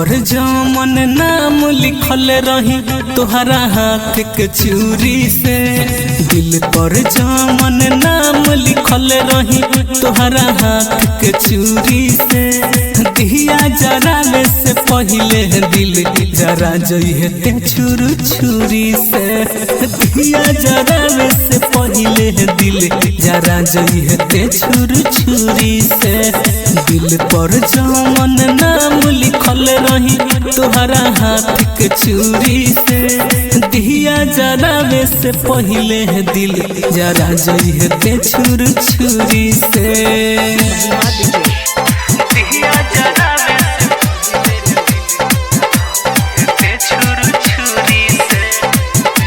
पर जमन नाम लिखल रही तोहरा हाथ के चूरी से। दिल पर जमन नाम लिखल रही तोहरा हाथ के चूरी से। दिया जरावे से पहिले दिल जरा जइहे ते छुर छुरी से। दिया जरावे से पहिले दिल जरा जइहे ते छुर छुरी से। दिल पर जमन नाम लिखल रही तोहरा हाथ के चूरी से। दिया जरावे से पहिले दिल जरा जइहे ते छुर छुरी से। दिया जरावे से छुर छुरी से।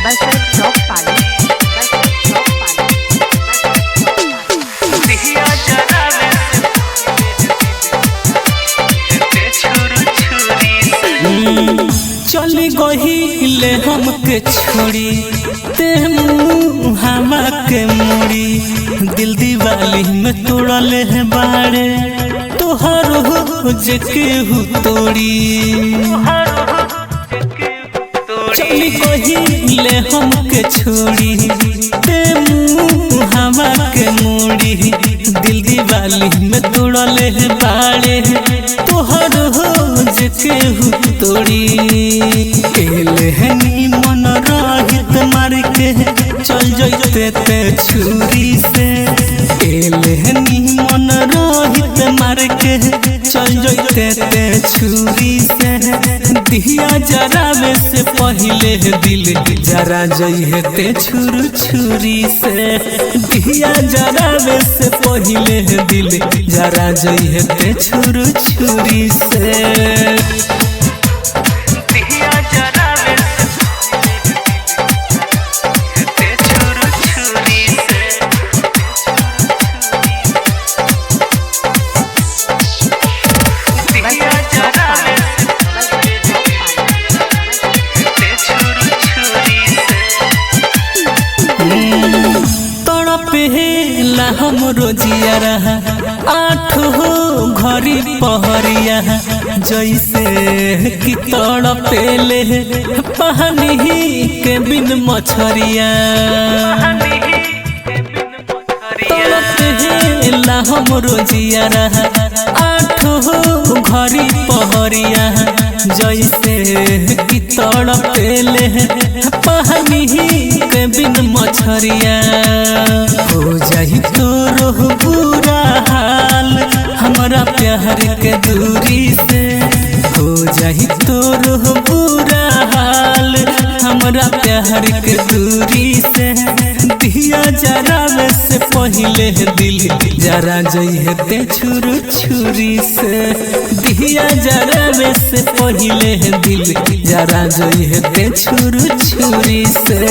बसर चौक पाली दिया जरावे से छुर छुरी से। चली गहिले हमके छोड़ी ते मुहावा के मुड़ी। दिल दीवाली में तोड़ले है बाड़े तोहर हो जे केहू तोड़ी। चली गहिले हमके छोड़ी ते मुहावा के मुड़ी। दिल दीवाली में तोड़ले है बाड़े तोहर हो जे केहू तोड़ी। केले है नी मन रहित मार के चल जइते ते छुरी से। केले है नी मन रहित मार के चल जइते ते छुरी से। दिया जरावे से पहिले दिल जरा जइहे ते छुर छुरी से। दिया जरावे से पहिले दिल जरा जइहे ते छुर छुरी से। तड़पेला हमरो जिया रहा आठ हो घरी पहरिया। जैसे कि तड़पेले पानी के बिन मछरिया। तड़पेला हमरो जिया रहा आठ हो घरी पहरिया। जैसे कि तड़पेले पानी के बिन मछरिया। हो जाही तोरो बुरा हाल हमरा प्यार के दूरी से। हो जाही तोरो बुरा हाल हमरा प्यार के दूरी से। दिया जरावे से पहिले दिल जरा जइहे ते छुर छुरी से। दिया जरावे से पहिले दिल जरा जइहे ते छुर छुरी से।